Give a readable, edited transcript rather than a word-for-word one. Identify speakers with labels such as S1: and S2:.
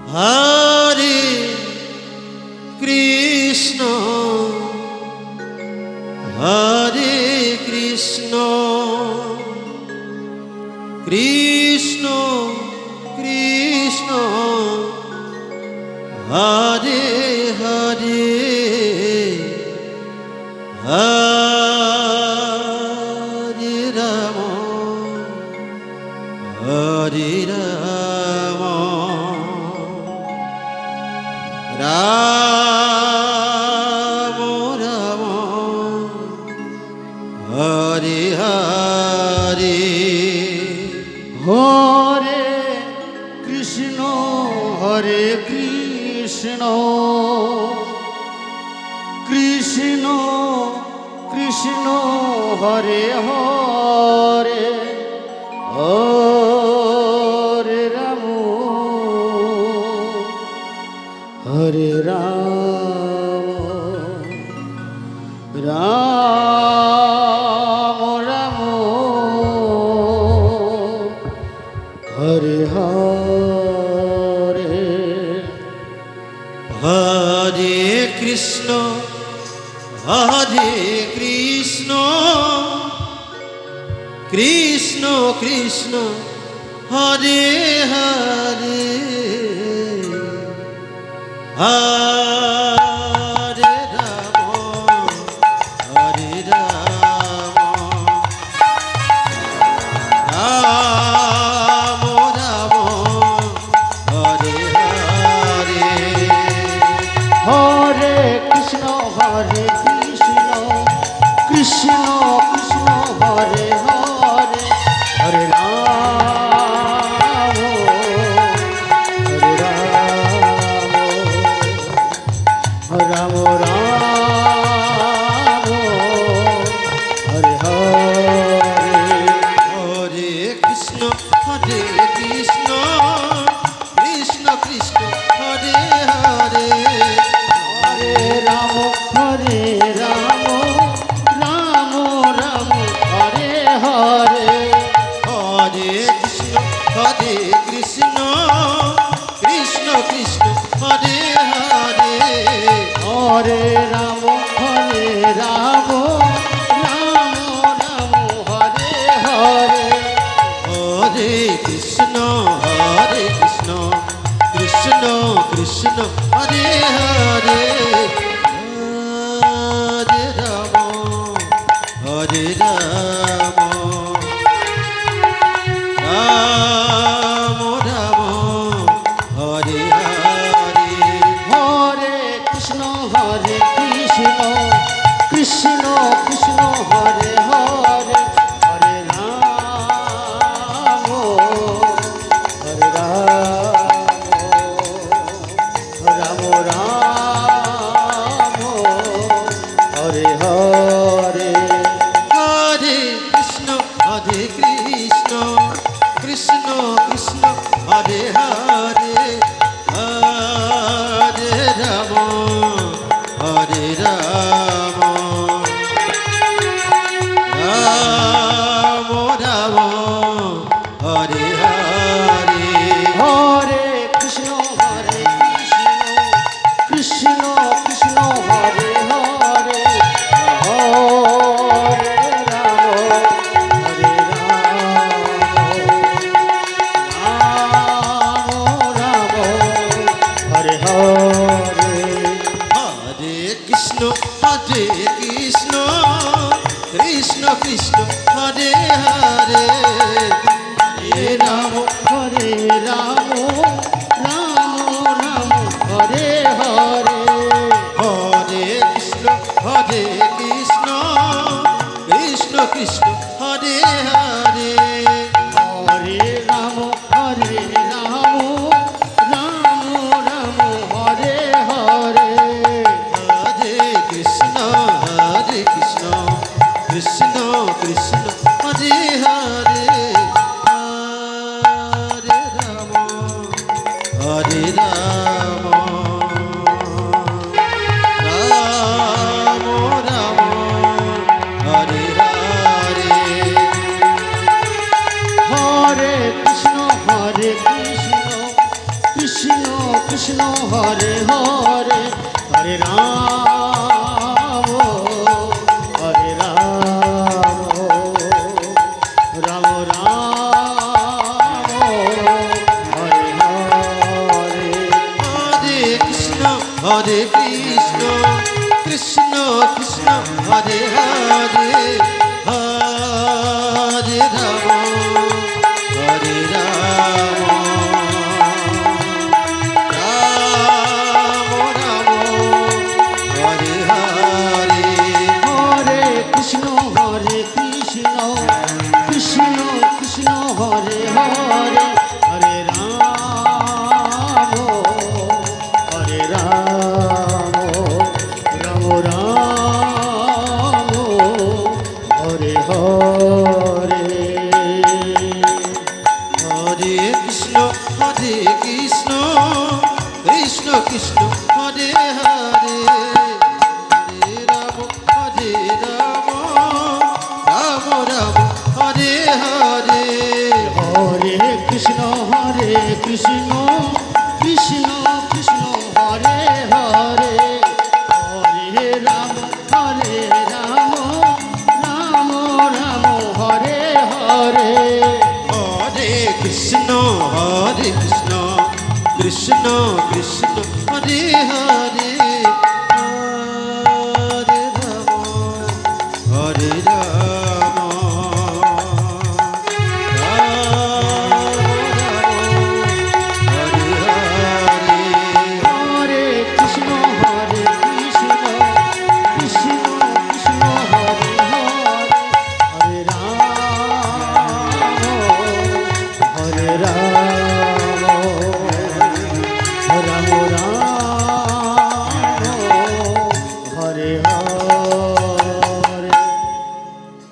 S1: Hare Krishna Hare Krishna Krishna Krishna Hare Hare Hare Ram Hare Ram Ram Ram Hare Hare
S2: Hare Krishna Hare Krishna Krishna Krishna Hare Hare Hare Ram Hare Ram Ram Ram Hare Hare
S1: Hare Krishna Hare Krishna Krishna Krishna Hare Hare Hare Ram Hare Ram Ram Ram Hare Hare
S2: Hare Krishna Krishna Krishna Hare Hare Hare Ram Hare Ram Ram Ram Hare Hare
S1: Hare Krishna Krishna Krishna Krishna Hare Hare
S2: Hare Ram Ram Ram Hare Hare
S1: Hare Krishna Krishna Krishna Krishna Hare Hare
S2: Hare Ram Ram Ram Hare Hare
S1: Hare Krishna Krishna Krishna Hare Hare Hare Ram Hare Ram Ram Ram Hare Hare
S2: Hare Krishna Krishna Krishna Hare Hare Hare Ram Hare Ram Ram Hare Hare
S1: Hare Krishna Krishna Krishna Krishna Hare Hare Hare Ram Hare Ram Ram Ram Hare Hare
S2: Hare Krishna Krishna Krishna Hare Hare Hare Ram Ram Hare Hare
S1: Hare Krishna Krishna Krishna Krishna Hare Hare
S2: Hare Ram Ram Ram Hare Hare
S1: Hare Krishna Krishna Krishna Krishna Hare Hare
S2: Hare Ram Ram Hare Hare
S1: Hare Krishna Krishna Krishna Hare Hare Hare Ram Hare Ram Ram Ram Hare Hare
S2: Hare Krishna Krishna Krishna Krishna Hare Hare Hare Ram Hare Ram Ram Ram Hare Hare
S1: Hare Krishna Hare Krishna Krishna Krishna Hare Hare Hare Ram Hare Ram Ram Ram Hare Hare
S2: Hare Krishna Krishna Krishna Hare Hare Hare Ram Hare Ram Ram Ram Hare Hare
S1: Hare Krishna Krishna Krishna Hare Hare Hare Ram Ram Ram Hare Hare
S2: Hare Krishna Krishna Krishna Hare Hare Hare Ram Ram Ram Hare Hare
S1: Hare Krishna Krishna Krishna Krishna Hare Hare